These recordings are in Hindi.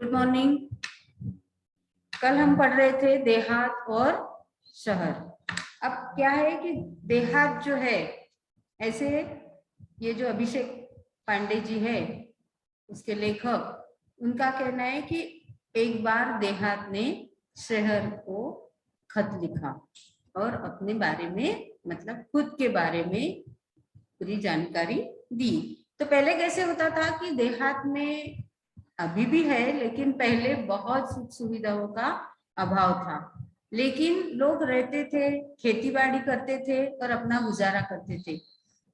Good morning. कल हम पढ़ रहे थे देहात और शहर। अब क्या है कि देहात जो है, ऐसे ये जो अभिषेक पांडे जी है, उसके लेखक, उनका कहना है कि एक बार देहात ने शहर को खत लिखा और अपने बारे में, मतलब खुद के बारे में पूरी जानकारी दी। तो पहले कैसे होता था कि देहात में, अभी भी है लेकिन पहले बहुत सुख सुविधाओं का अभाव था, लेकिन लोग रहते थे, खेती बाड़ी करते थे और अपना गुजारा करते थे।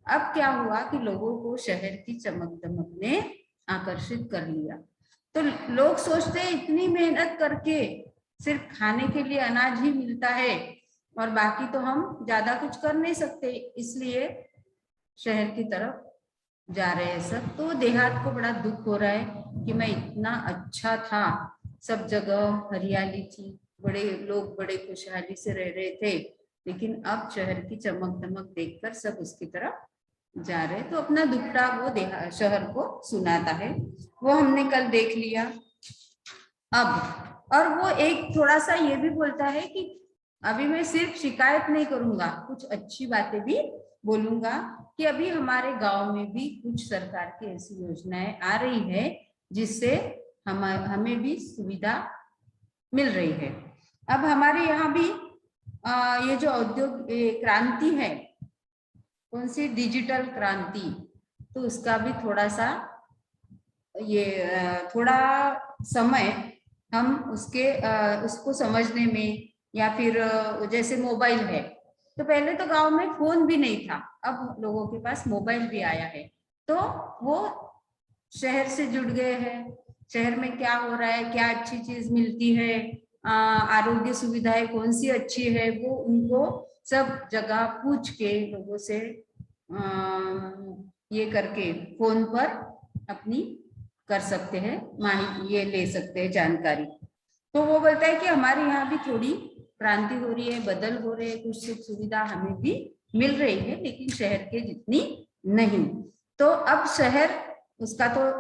अब क्या हुआ कि लोगों को शहर की चमक दमक ने आकर्षित कर लिया। तो लोग सोचते हैं इतनी मेहनत करके सिर्फ खाने के लिए अनाज ही मिलता है और बाकी तो हम ज्यादा कुछ कर नहीं सकते, इसलिए शहर की तरफ जा रहे हैं सब। तो देहात को बड़ा दुख हो रहा है कि मैं इतना अच्छा था, सब जगह हरियाली थी, बड़े लोग बड़े खुशहाली से रह रहे थे, लेकिन अब शहर की चमक दमक देखकर सब उसकी तरफ जा रहे। तो अपना दुखड़ा वो शहर को सुनाता है, वो हमने कल देख लिया। अब और वो एक थोड़ा सा ये भी बोलता है कि अभी मैं सिर्फ शिकायत नहीं करूंगा, कुछ अच्छी बातें भी बोलूंगा कि अभी हमारे गांव में भी कुछ सरकार की ऐसी योजनाएं आ रही है जिससे हमें भी सुविधा मिल रही है। अब हमारे यहाँ भी ये जो औद्योगिक क्रांति है, कौन सी डिजिटल क्रांति, तो उसका भी थोड़ा सा ये थोड़ा समय हम उसको समझने में, या फिर जैसे मोबाइल है, तो पहले तो गांव में फोन भी नहीं था, अब लोगों के पास मोबाइल भी आया है, तो वो शहर से जुड़ गए हैं। शहर में क्या हो रहा है, क्या अच्छी चीज मिलती है, आरोग्य सुविधाएं कौन सी अच्छी है, वो उनको सब जगह पूछ के लोगों से ये करके फोन पर अपनी कर सकते हैं, ये ले सकते हैं जानकारी। तो वो बोलता है कि हमारे यहाँ भी थोड़ी क्रांति हो रही है, बदल हो रहे हैं, कुछ सुख सुविधा हमें भी मिल रही है, लेकिन शहर के जितनी नहीं। तो अब शहर, उसका तो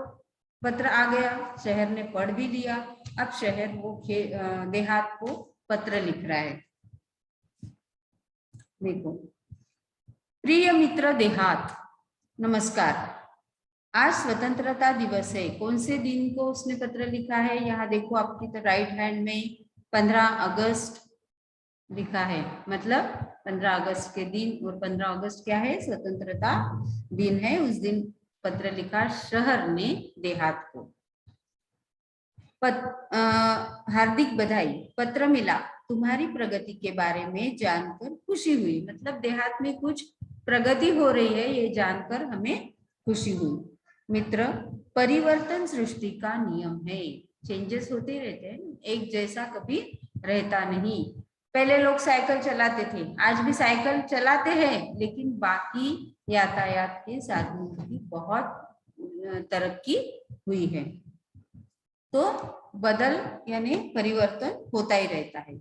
पत्र आ गया, शहर ने पढ़ भी लिया, अब शहर वो देहात को पत्र लिख रहा है। देखो, प्रिय मित्र देहात, नमस्कार। आज स्वतंत्रता दिवस है। कौन से दिन को उसने पत्र लिखा है, यहाँ देखो आपकी तो राइट हैंड में 15 अगस्त लिखा है, मतलब 15 अगस्त के दिन, और 15 अगस्त क्या है, स्वतंत्रता दिन है, उस दिन पत्र लिखा शहर ने देहात को। हार्दिक बधाई, पत्र मिला, तुम्हारी प्रगति के बारे में जानकर खुशी हुई। मतलब देहात में कुछ प्रगति हो रही है, ये जानकर हमें खुशी हुई। मित्र, परिवर्तन सृष्टि का नियम है, चेंजेस होते रहते हैं, एक जैसा कभी रहता नहीं। पहले लोग साइकिल चलाते थे, आज भी साइकिल चलाते हैं, लेकिन बाकी यातायात के साधनों की बहुत तरक्की हुई है। तो बदल यानी परिवर्तन होता ही रहता है।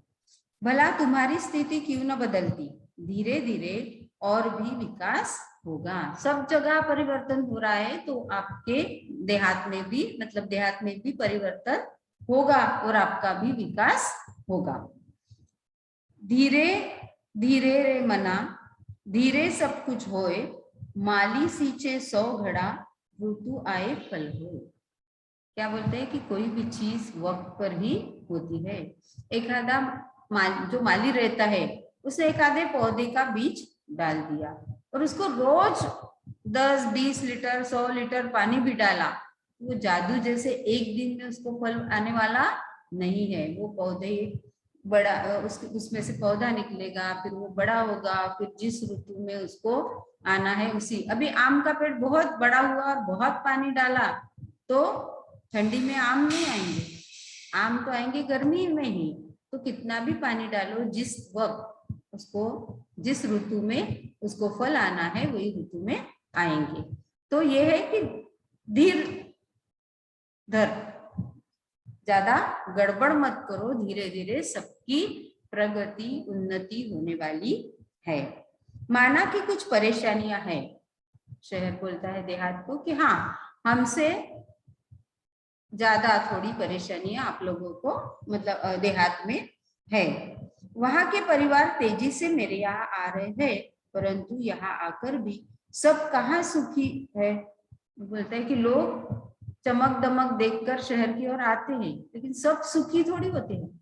भला तुम्हारी स्थिति क्यों न बदलती, धीरे धीरे और भी विकास होगा। सब जगह परिवर्तन हो रहा है, तो आपके देहात में भी, मतलब देहात में भी परिवर्तन होगा और आपका भी विकास होगा। धीरे धीरे रे मना, धीरे सब कुछ होए, माली सींचे 100 घड़ा, ऋतु आए फल हो। क्या बोलते हैं कि कोई भी चीज वक्त पर ही होती है। एक आधा जो माली रहता है, उसने एक आधे पौधे का बीज डाल दिया और उसको रोज 10-20 लीटर 100 लीटर पानी भी डाला, वो जादू जैसे एक दिन में उसको फल आने वाला नहीं है। वो पौधे बड़ा, उसमें से पौधा निकलेगा, फिर वो बड़ा होगा, फिर जिस ऋतु में उसको आना है उसी। अभी आम का पेड़ बहुत बड़ा हुआ और बहुत पानी डाला तो ठंडी में आम नहीं आएंगे, आम तो आएंगे गर्मी में ही। तो कितना भी पानी डालो, जिस वक्त उसको, जिस ऋतु में उसको फल आना है, वही ऋतु में आएंगे। तो ये है कि धीर धर, ज्यादा गड़बड़ मत करो, धीरे धीरे सबकी प्रगति उन्नति होने वाली है। माना कि कुछ परेशानियां हैं, शहर बोलता है देहात को कि हाँ, हमसे ज्यादा थोड़ी परेशानियां आप लोगों को मतलब देहात में है। वहां के परिवार तेजी से मेरे यहाँ आ रहे हैं, परंतु यहाँ आकर भी सब कहाँ सुखी है। बोलता है कि लोग चमक दमक देखकर शहर की ओर आते हैं, लेकिन सब सुखी थोड़ी होते हैं।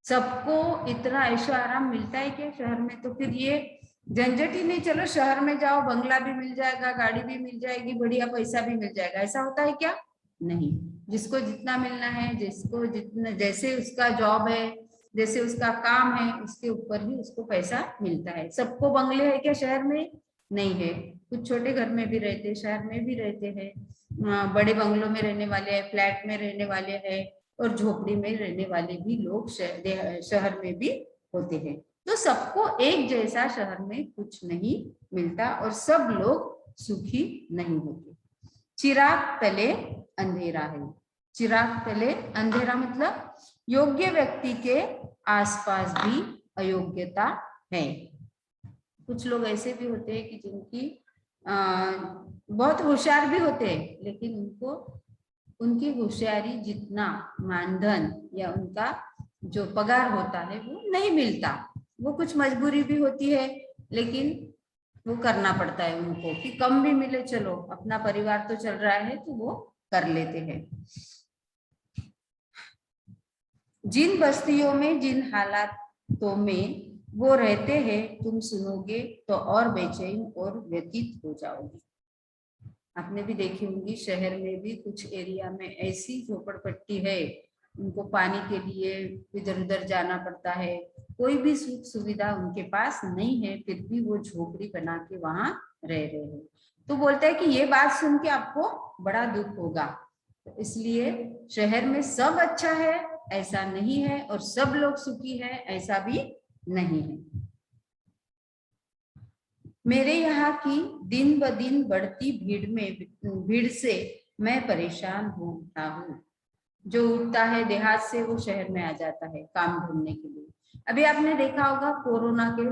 सबको इतना ऐशो आराम मिलता है क्या शहर में? तो फिर ये झंझट ही नहीं। चलो शहर में जाओ, बंगला भी मिल जाएगा, गाड़ी भी मिल जाएगी, बढ़िया पैसा भी मिल जाएगा, ऐसा होता है क्या? नहीं। जिसको जितना मिलना है, जिसको जितना जैसे उसका जॉब है, जैसे उसका काम है, उसके ऊपर ही उसको पैसा मिलता है। सबको बंगले है क्या शहर में? नहीं है। कुछ छोटे घर में भी रहते, शहर में भी रहते हैं, बड़े बंगलों में रहने वाले हैं, फ्लैट में रहने वाले हैं, और झोपड़ी में रहने वाले भी लोग शहर में भी होते हैं। तो सबको एक जैसा शहर में कुछ नहीं मिलता और सब लोग सुखी नहीं होते। चिराग तले अंधेरा है। चिराग तले अंधेरा मतलब योग्य व्यक्ति के आसपास भी अयोग्यता है। कुछ लोग ऐसे भी होते हैं कि जिनकी बहुत होशियार भी होते हैं, लेकिन उनको उनकी होशियारी जितना मानधन या उनका जो पगार होता है वो नहीं मिलता। वो कुछ मजबूरी भी होती है, लेकिन वो करना पड़ता है उनको कि कम भी मिले, चलो अपना परिवार तो चल रहा है, तो वो कर लेते हैं। जिन बस्तियों में, जिन हालातों में वो रहते हैं, तुम सुनोगे तो और बेचैन और व्यतीत हो जाओगे। आपने भी देखी होंगी, शहर में भी कुछ एरिया में ऐसी झोपड़पट्टी है, उनको पानी के लिए इधर उधर जाना पड़ता है, कोई भी सुख सुविधा उनके पास नहीं है, फिर भी वो झोपड़ी बना के वहां रह रहे हैं। तो बोलते हैं कि ये बात सुन के आपको बड़ा दुख होगा। तो इसलिए शहर में सब अच्छा है ऐसा नहीं है, और सब लोग सुखी है ऐसा भी नहीं है। मेरे यहाँ की दिन ब दिन बढ़ती भीड़ से मैं परेशान हो उठा हूँ। जो उठता है देहात से वो शहर में आ जाता है काम ढूंढने के लिए। अभी आपने देखा होगा कोरोना के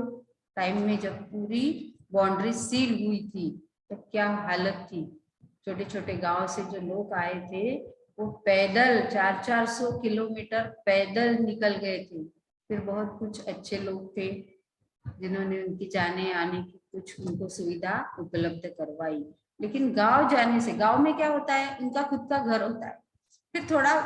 टाइम में जब पूरी बाउंड्री सील हुई थी तो क्या हालत थी। छोटे छोटे गांव से जो लोग आए थे वो पैदल 400-400 किलोमीटर पैदल निकल गए थे। फिर बहुत कुछ अच्छे लोग थे जिन्होंने उनकी जाने आने की कुछ उनको सुविधा उपलब्ध करवाई। लेकिन गांव जाने से, गांव में क्या होता है, उनका खुद का घर होता है, फिर थोड़ा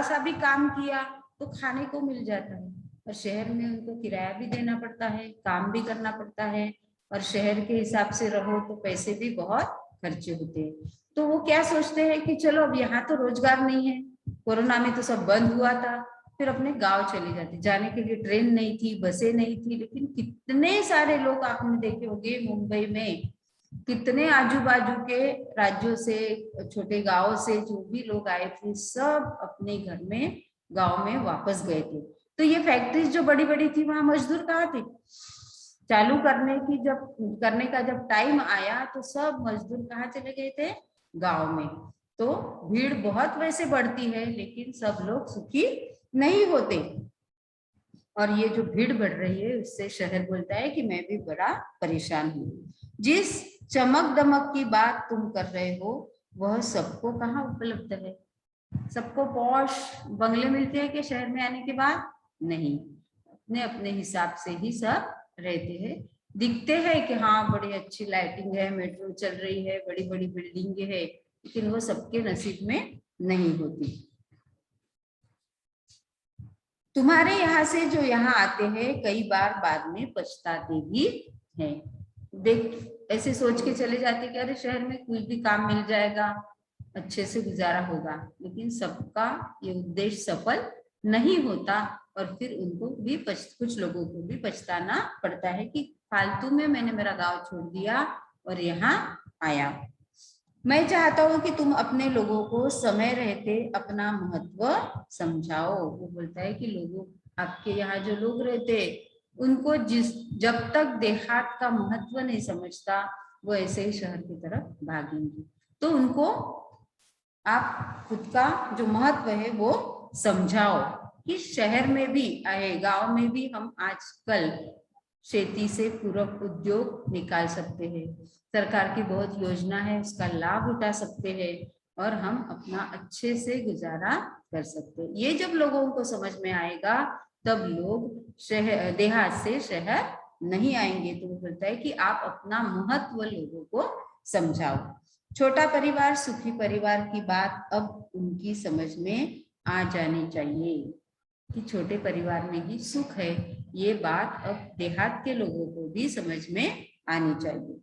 सा भी काम किया तो खाने को मिल जाता है। और शहर में उनको किराया भी देना पड़ता है, काम भी करना पड़ता है, और शहर के हिसाब से रहो तो पैसे भी बहुत खर्चे होते हैं। तो वो क्या सोचते हैं कि चलो अब यहाँ तो रोजगार नहीं है, कोरोना में तो सब बंद हुआ था, फिर अपने गांव चले जाते। जाने के लिए ट्रेन नहीं थी, बसें नहीं थी, लेकिन कितने सारे लोग आपने देखे होंगे मुंबई में, कितने आजू बाजू के राज्यों से, छोटे गांव से जो भी लोग आए थे, सब अपने घर में गांव में वापस गए थे। तो ये फैक्ट्रीज जो बड़ी बड़ी थी, वहां मजदूर कहाँ थे? चालू करने का जब टाइम आया तो सब मजदूर कहाँ चले गए थे? गांव में। तो भीड़ बहुत वैसे बढ़ती है, लेकिन सब लोग सुखी नहीं होते। और ये जो भीड़ बढ़ रही है उससे शहर बोलता है कि मैं भी बड़ा परेशान हूँ। जिस चमक दमक की बात तुम कर रहे हो वह सबको कहाँ उपलब्ध है? सबको पॉश बंगले मिलते हैं कि शहर में आने के बाद? नहीं। अपने अपने हिसाब से ही सब रहते हैं। दिखते हैं कि हाँ बड़ी अच्छी लाइटिंग है, मेट्रो चल रही है, बड़ी बड़ी बिल्डिंग है, लेकिन वो सबके नसीब में नहीं होती। तुम्हारे यहाँ से जो यहाँ आते हैं कई बार बाद में पछताते भी हैं। देख ऐसे सोच के चले जाते कि अरे शहर में कोई भी काम मिल जाएगा, अच्छे से गुजारा होगा, लेकिन सबका ये उद्देश्य सफल नहीं होता। और फिर उनको भी कुछ लोगों को भी पछताना पड़ता है कि फालतू में मैंने मेरा गांव छोड़ दिया और यहाँ आया। मैं चाहता हूँ कि तुम अपने लोगों को समय रहते अपना महत्व समझाओ। वो बोलता है कि लोगों, आपके यहाँ जो लोग रहते उनको जब तक देहात का महत्व नहीं समझता वो ऐसे ही शहर की तरफ भागेंगे। तो उनको आप खुद का जो महत्व है वो समझाओ कि शहर में भी आए, गांव में भी हम आजकल खेती से पूरक उद्योग निकाल सकते हैं। सरकार की बहुत योजना है, उसका लाभ उठा सकते हैं। और हम अपना अच्छे से गुजारा कर सकते हैं। ये जब लोगों को समझ में आएगा तब लोग शहर देहात से शहर नहीं आएंगे। तो वो बोलता है कि आप अपना महत्व लोगों को समझाओ। छोटा परिवार सुखी परिवार की बात अब उनकी समझ में आ जानी चाहिए कि छोटे परिवार में ही सुख है। ये बात अब देहात के लोगों को भी समझ में आनी चाहिए।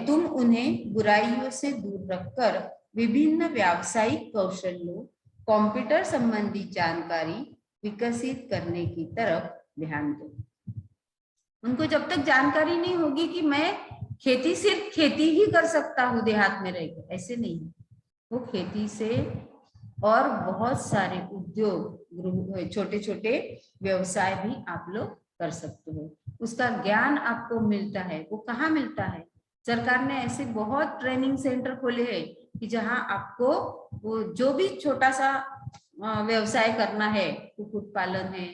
तुम उन्हें बुराइयों से दूर रखकर विभिन्न व्यावसायिक कौशलों, कंप्यूटर संबंधी जानकारी विकसित करने की तरफ ध्यान दो। उनको जब तक जानकारी नहीं होगी कि मैं खेती सिर्फ खेती ही कर सकता हूँ देहात में रहकर, ऐसे नहीं। वो खेती से और बहुत सारे उद्योग, छोटे छोटे व्यवसाय भी आप लोग कर सकते हो। उसका ज्ञान आपको मिलता है। वो कहाँ मिलता है? सरकार ने ऐसे बहुत ट्रेनिंग सेंटर खोले हैं कि जहाँ आपको वो जो भी छोटा सा व्यवसाय करना है, कुक्कुट पालन है,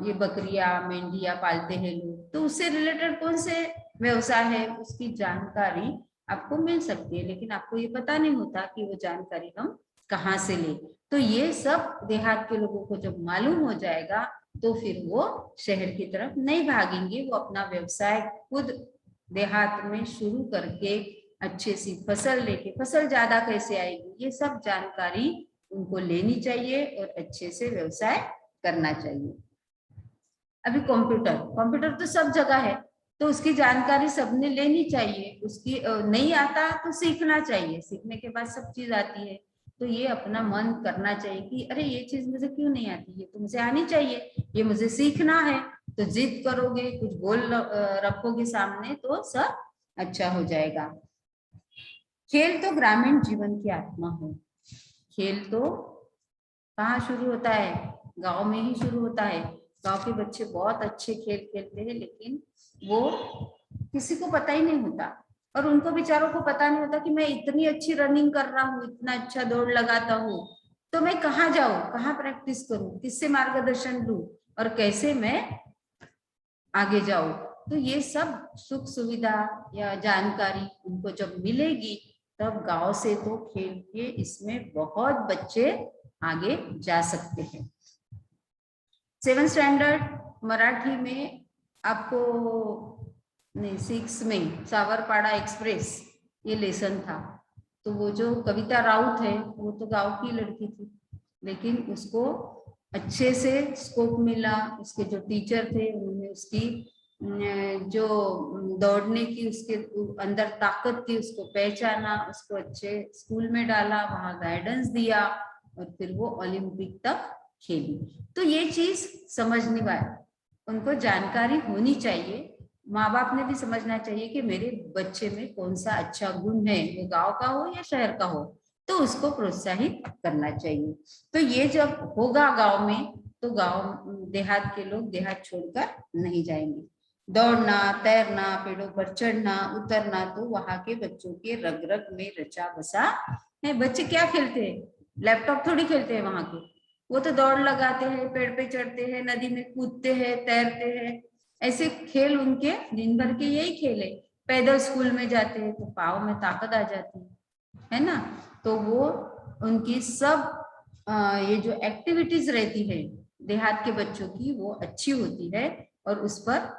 ये बकरियां मेंढियां पालते हैं लोग, तो उससे रिलेटेड कौन से व्यवसाय है उसकी जानकारी आपको मिल सकती है। लेकिन आपको ये पता नहीं होता कि वो जानकारी हम कहाँ से ले। तो ये सब देहात के लोगों को जब मालूम हो जाएगा तो फिर वो शहर की तरफ नहीं भागेंगे। वो अपना व्यवसाय खुद देहात में शुरू करके अच्छे सी फसल लेके, फसल ज्यादा कैसे आएगी, ये सब जानकारी उनको लेनी चाहिए और अच्छे से व्यवसाय करना चाहिए। अभी कंप्यूटर तो सब जगह है, तो उसकी जानकारी सबने लेनी चाहिए। उसकी नहीं आता तो सीखना चाहिए, सीखने के बाद सब चीज आती है। तो ये अपना मन करना चाहिए कि अरे ये चीज मुझे क्यों नहीं आती, ये तो मुझे आनी चाहिए, ये मुझे सीखना है। तो जिद करोगे, कुछ गोल रखोगे सामने, तो सब अच्छा हो जाएगा। खेल तो ग्रामीण जीवन की आत्मा है। खेल तो कहाँ शुरू होता है? गांव में ही शुरू होता है। गांव के बच्चे बहुत अच्छे खेल खेलते हैं, लेकिन वो किसी को पता ही नहीं होता। और उनको बेचारों को पता नहीं होता कि मैं इतनी अच्छी रनिंग कर रहा हूँ, इतना अच्छा दौड़ लगाता हूँ, तो मैं कहाँ जाऊं, कहाँ प्रैक्टिस करूं, किससे मार्गदर्शन लूं और कैसे मैं आगे जाऊं। तो ये सब सुख सुविधा या जानकारी उनको जब मिलेगी तब गांव से तो खेल के इसमें बहुत बच्चे आगे जा सकते हैं। 7th स्टैंडर्ड मराठी में आपको नहीं 6 में सावरपाड़ा एक्सप्रेस ये लेसन था। तो वो जो कविता राउत है वो तो गांव की लड़की थी, लेकिन उसको अच्छे से स्कोप मिला। उसके जो टीचर थे उन्होंने उसकी जो दौड़ने की उसके अंदर ताकत थी उसको पहचाना, उसको अच्छे स्कूल में डाला, वहां गाइडेंस दिया और फिर वो ओलंपिक तक खेली। तो ये चीज समझने वाली उनको जानकारी होनी चाहिए। माँ बाप ने भी समझना चाहिए कि मेरे बच्चे में कौन सा अच्छा गुण है, वो गांव का हो या शहर का हो, तो उसको प्रोत्साहित करना चाहिए। तो ये जब होगा गांव में तो गांव देहात के लोग देहात छोड़कर नहीं जाएंगे। दौड़ना, तैरना, पेड़ों पर चढ़ना उतरना तो वहां के बच्चों के रग रग में रचा बसा है। बच्चे क्या खेलते हैं? लैपटॉप थोड़ी खेलते हैं वहां के। वो तो दौड़ लगाते हैं, पेड़ पे चढ़ते हैं, नदी में कूदते हैं, तैरते हैं। ऐसे खेल उनके दिन भर के यही खेल है। पैदल स्कूल में जाते हैं तो पाँव में ताकत आ जाती है ना। तो वो उनकी सब ये जो एक्टिविटीज रहती है देहात के बच्चों की वो अच्छी होती है और उस पर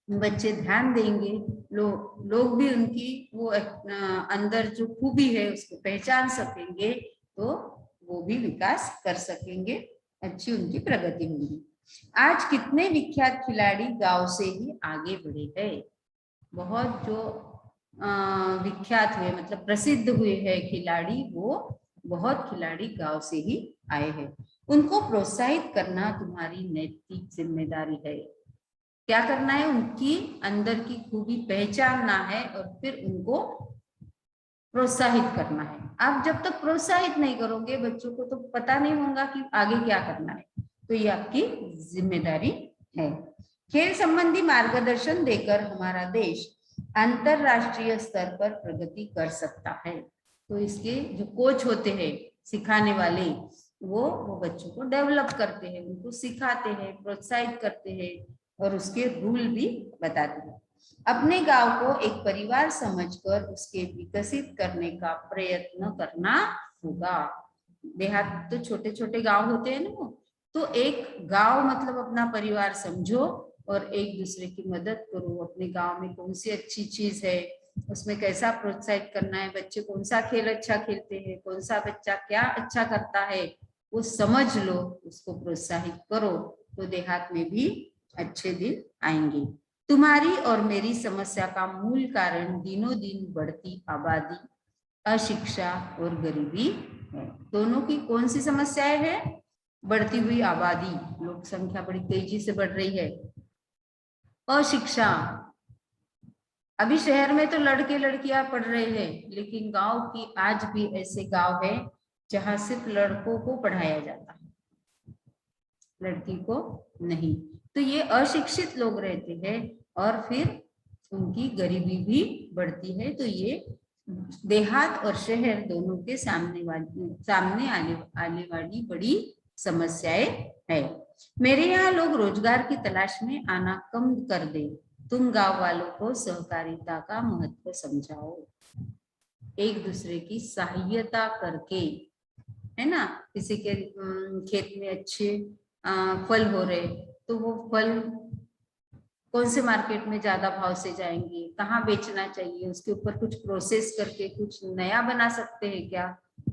बच्चे ध्यान देंगे। लोग भी उनकी वो अंदर जो खूबी है उसको पहचान सकेंगे, तो वो भी विकास कर सकेंगे, अच्छी उनकी प्रगति होगी। आज कितने विख्यात खिलाड़ी गांव से ही आगे बढ़े हैं। बहुत जो विख्यात हुए मतलब प्रसिद्ध हुए हैं खिलाड़ी, वो बहुत खिलाड़ी गांव से ही आए हैं। उनको प्रोत्साहित करना तुम्हारी नैतिक जिम्मेदारी है। क्या करना है? उनकी अंदर की खूबी पहचानना है और फिर उनको प्रोत्साहित करना है। आप जब तक प्रोत्साहित नहीं करोगे बच्चों को तो पता नहीं होगा कि आगे क्या करना है। तो ये आपकी जिम्मेदारी है। खेल संबंधी मार्गदर्शन देकर हमारा देश अंतरराष्ट्रीय स्तर पर प्रगति कर सकता है। तो इसके जो कोच होते हैं, सिखाने वाले, वो बच्चों को डेवलप करते हैं, उनको सिखाते हैं, प्रोत्साहित करते हैं और उसके रूल भी बताते हैं। अपने गांव को एक परिवार समझकर उसके विकसित करने का प्रयत्न करना होगा। देहात तो छोटे छोटे गांव होते हैं ना, तो एक गांव मतलब अपना परिवार समझो और एक दूसरे की मदद करो। अपने गांव में कौन सी अच्छी चीज है, उसमें कैसा प्रोत्साहित करना है, बच्चे कौन सा खेल अच्छा खेलते हैं, कौन सा बच्चा क्या अच्छा करता है, वो समझ लो, उसको प्रोत्साहित करो, तो देहात में भी अच्छे दिन आएंगे। तुम्हारी और मेरी समस्या का मूल कारण दिनों दिन बढ़ती आबादी, अशिक्षा और गरीबी है। दोनों की कौन सी समस्याएं हैं? बढ़ती हुई आबादी, लोक संख्या बड़ी तेजी से बढ़ रही है। अशिक्षा, अभी शहर में तो लड़के लड़कियां पढ़ रहे हैं, लेकिन गांव की आज भी ऐसे गांव है जहां सिर्फ लड़कों को पढ़ाया जाता है, लड़की को नहीं। तो ये अशिक्षित लोग रहते हैं और फिर उनकी गरीबी भी बढ़ती है। तो ये देहात और शहर दोनों के सामने आने वाली बड़ी समस्याएं है। मेरे यहाँ लोग रोजगार की तलाश में आना कम कर दे। तुम गांव वालों को सहकारिता का महत्व समझाओ, एक दूसरे की सहायता करके, है ना। किसी के खेत में अच्छे फल हो रहे, तो वो फल कौन से मार्केट में ज्यादा भाव से जाएंगे, कहाँ बेचना चाहिए, उसके ऊपर कुछ प्रोसेस करके कुछ नया बना सकते हैं क्या,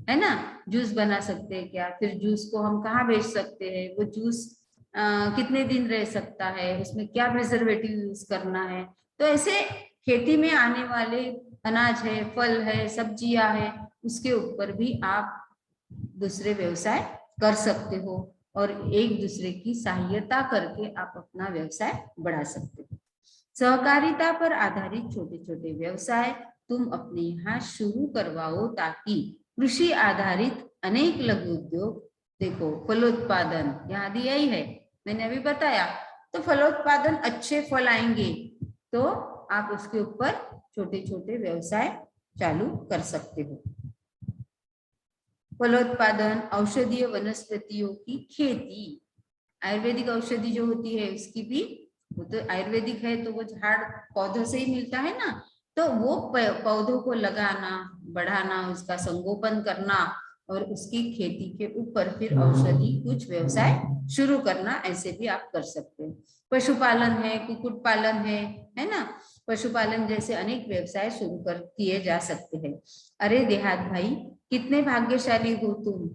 है ना। जूस बना सकते हैं क्या, फिर जूस को हम कहाँ बेच सकते हैं, वो जूस कितने दिन रह सकता है, उसमें क्या प्रिजर्वेटिव यूज करना है। तो ऐसे खेती में आने वाले अनाज है, फल है, सब्जियां है, उसके ऊपर भी आप दूसरे व्यवसाय कर सकते हो और एक दूसरे की सहायता करके आप अपना व्यवसाय बढ़ा सकते हो। सहकारिता पर आधारित छोटे छोटे व्यवसाय तुम अपने यहाँ शुरू करवाओ, ताकि कृषि आधारित अनेक लघु उद्योग, देखो फलोत्पादन यहाँ दिया ही है, मैंने अभी बताया, तो फलोत्पादन अच्छे फल आएंगे तो आप उसके ऊपर छोटे छोटे व्यवसाय चालू कर सकते हो। फलोत्पादन, औषधीय वनस्पतियों की खेती, आयुर्वेदिक औषधि जो होती है उसकी भी, वो तो आयुर्वेदिक है तो वो झाड़ पौधों से ही मिलता है ना, तो वो पौधों को लगाना, बढ़ाना, उसका संगोपन करना और उसकी खेती के ऊपर फिर औषधि कुछ व्यवसाय शुरू करना, ऐसे भी आप कर सकते हैं। पशुपालन है, कुक्कुट पालन है ना, पशुपालन जैसे अनेक व्यवसाय शुरू कर किए जा सकते हैं। अरे देहात भाई, कितने भाग्यशाली हो तुम,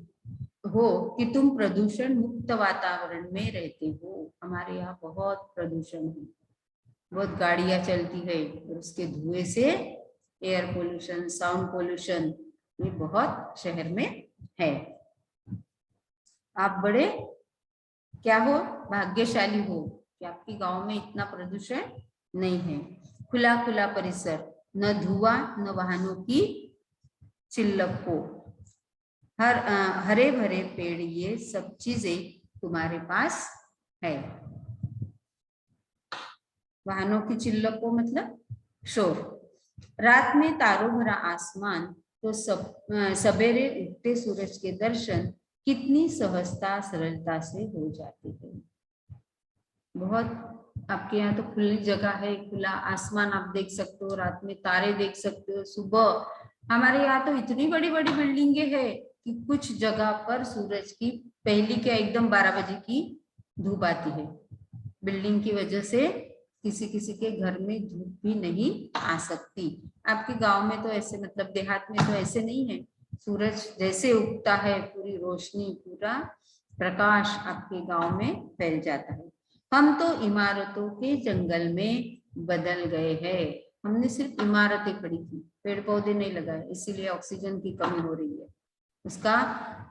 हो कि तुम प्रदूषण मुक्त वातावरण में रहते हो। हमारे यहाँ बहुत प्रदूषण है, बहुत गाड़ियां चलती है और उसके धुएं से एयर पोल्यूशन, साउंड पोल्यूशन, ये बहुत शहर में है। आप बड़े क्या हो, भाग्यशाली हो कि आपके गांव में इतना प्रदूषण नहीं है। खुला खुला परिसर, न धुआं न वाहनों की चिल्लक हो, हरे भरे पेड़, ये सब चीजें तुम्हारे पास है। वाहनों की चिल्लक को मतलब शोर, रात में तारों भरा आसमान, तो सवेरे उगते सूरज के दर्शन कितनी सहजता सरलता से हो जाते हैं। बहुत आपके यहाँ तो खुली जगह है, खुला आसमान आप देख सकते हो, रात में तारे देख सकते हो। सुबह हमारे यहाँ तो इतनी बड़ी बड़ी बिल्डिंगे है कि कुछ जगह पर सूरज की पहली क्या एकदम 12 बजे की धूप आती है। बिल्डिंग की वजह से किसी किसी के घर में धूप भी नहीं आ सकती। आपके गांव में तो ऐसे, मतलब देहात में तो ऐसे नहीं है। सूरज जैसे उगता है पूरी रोशनी, पूरा प्रकाश आपके गांव में फैल जाता है। हम तो इमारतों के जंगल में बदल गए हैं। हमने सिर्फ इमारतें खड़ी की, पेड़ पौधे नहीं लगाए, इसीलिए ऑक्सीजन की कमी हो रही है। उसका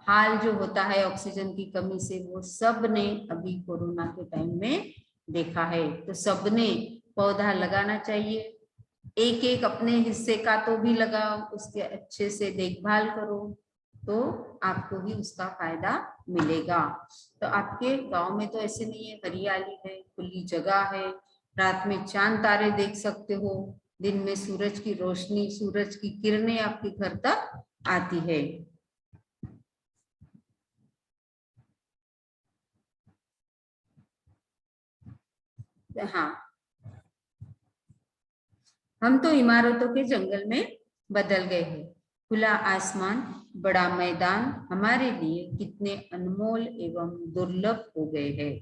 हाल जो होता है ऑक्सीजन की कमी से, वो सब ने अभी कोरोना के टाइम में देखा है। तो सबने पौधा लगाना चाहिए, एक एक अपने हिस्से का तो भी लगाओ, उसके अच्छे से देखभाल करो, तो आपको भी उसका फायदा मिलेगा। तो आपके गांव में तो ऐसे नहीं है, हरियाली है, खुली जगह है, रात में चांद तारे देख सकते हो, दिन में सूरज की रोशनी, सूरज की किरणें आपके घर तक आती है। हाँ, हम तो इमारतों के जंगल में बदल गए हैं। खुला आसमान, बड़ा मैदान हमारे लिए कितने अनमोल एवं दुर्लभ हो गए हैं।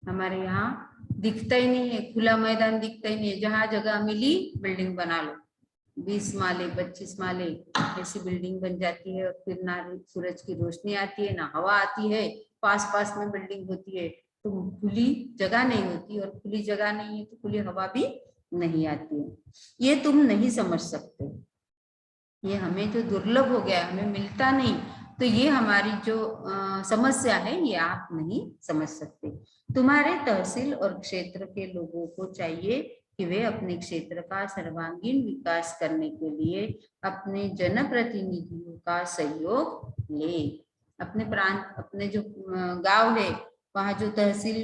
हमारे यहाँ दिखता ही नहीं है, खुला मैदान दिखता ही नहीं है। जहाँ जगह मिली बिल्डिंग बना लो, 20 माले 25 माले ऐसी बिल्डिंग बन जाती है। और फिर ना सूरज की रोशनी आती है, ना हवा आती है, पास पास में बिल्डिंग होती है, तो खुली जगह नहीं होती, और खुली जगह नहीं है तो खुली हवा भी नहीं आती है। ये तुम नहीं समझ सकते, ये हमें जो दुर्लभ हो गया, हमें मिलता नहीं, तो ये हमारी जो समस्या है ये आप नहीं समझ सकते। तुम्हारे तहसील और क्षेत्र के लोगों को चाहिए कि वे अपने क्षेत्र का सर्वांगीण विकास करने के लिए अपने जनप्रतिनिधियों का सहयोग ले। अपने प्रांत, अपने जो गांव है, वहाँ जो तहसील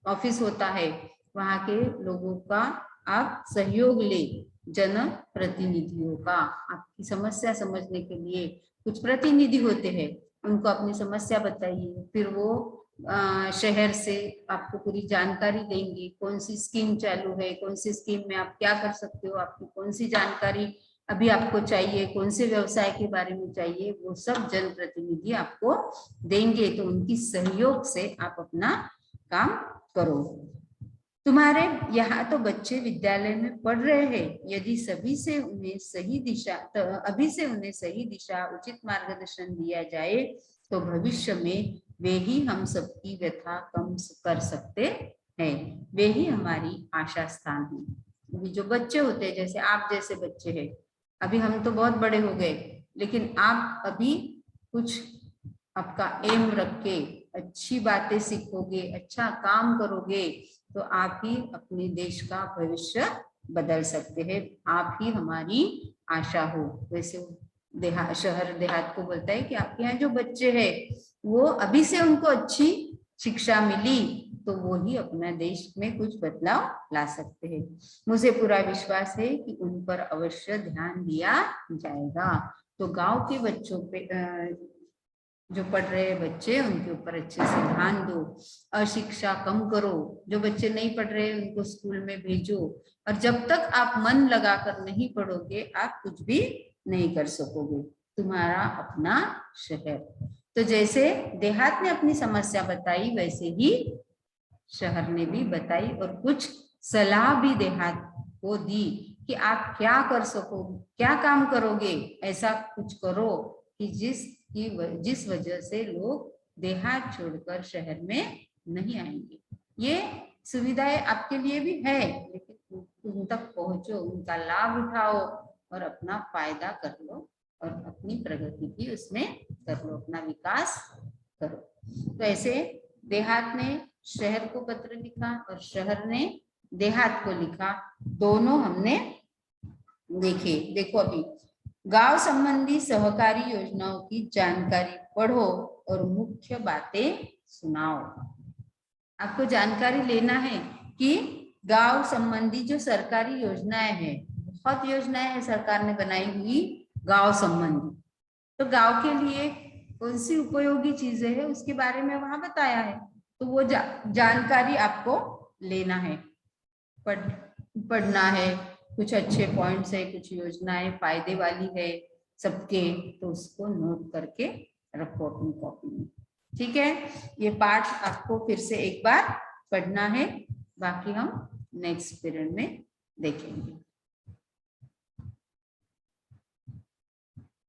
ऑफिस होता है, वहाँ के लोगों का आप सहयोग ले, जन प्रतिनिधियों का। आपकी समस्या समझने के लिए कुछ प्रतिनिधि होते हैं, उनको अपनी समस्या बताइए, फिर वो शहर से आपको पूरी जानकारी देंगे, कौन सी स्कीम चालू है, कौन सी स्कीम में आप क्या कर सकते हो, आपकी कौन सी जानकारी अभी आपको चाहिए, कौन से व्यवसाय के बारे में चाहिए, वो सब जनप्रतिनिधि आपको देंगे। तो उनकी सहयोग से आप अपना काम करो। तुम्हारे यहाँ तो बच्चे विद्यालय में पढ़ रहे हैं, यदि सभी से उन्हें सही दिशा अभी से उन्हें सही दिशा, उचित मार्गदर्शन दिया जाए तो भविष्य में वे ही हम सबकी व्यथा कम कर सकते हैं। वे ही हमारी आशा स्थान है। अभी जो बच्चे होते हैं, जैसे आप जैसे बच्चे हैं, अभी हम तो बहुत बड़े हो गए, लेकिन आप अभी कुछ आपका एम रख के अच्छी बातें सीखोगे, अच्छा काम करोगे, तो आप ही अपने देश का भविष्य बदल सकते हैं। आप ही हमारी आशा हो। वैसे शहर देहात को बोलता है कि आपके यहाँ जो बच्चे हैं, वो अभी से उनको अच्छी शिक्षा मिली तो वो ही अपना देश में कुछ बदलाव ला सकते हैं। मुझे पूरा विश्वास है कि उन पर अवश्य ध्यान दिया जाएगा। तो गांव के बच्चों पे जो पढ़ रहे बच्चे, उनके ऊपर अच्छे से ध्यान दो, अशिक्षा कम करो। जो बच्चे नहीं पढ़ रहे उनको स्कूल में भेजो, और जब तक आप मन लगाकर नहीं पढ़ोगे आप कुछ भी नहीं कर सकोगे। तुम्हारा अपना शहर। तो जैसे देहात ने अपनी समस्या बताई, वैसे ही शहर ने भी बताई, और कुछ सलाह भी देहात को दी कि आप क्या कर सको, क्या काम करोगे, ऐसा कुछ करो कि जिस वजह से लोग देहात छोड़कर शहर में नहीं आएंगे। ये सुविधाएं आपके लिए भी है, लेकिन उन तक पहुंचो, उनका लाभ उठाओ और अपना फायदा कर लो, और अपनी प्रगति भी उसमें कर लो, अपना विकास करो। तो ऐसे देहात ने शहर को पत्र लिखा और शहर ने देहात को लिखा, दोनों हमने देखे। देखो, अभी गांव संबंधी सहकारी योजनाओं की जानकारी पढ़ो और मुख्य बातें सुनाओ। आपको जानकारी लेना है कि गांव संबंधी जो सरकारी योजनाएं हैं, बहुत योजनाएं हैं सरकार ने बनाई हुई गांव संबंधी, तो गांव के लिए कौन सी उपयोगी चीजें हैं उसके बारे में वहां बताया है। तो वो जानकारी आपको लेना है, पढ़ना है। कुछ अच्छे पॉइंट्स है, कुछ योजनाएं फायदे वाली है सबके, तो उसको नोट करके रखो अपनी कॉपी में। ठीक है, ये पाठ आपको फिर से एक बार पढ़ना है, बाकी हम नेक्स्ट पीरियड में देखेंगे।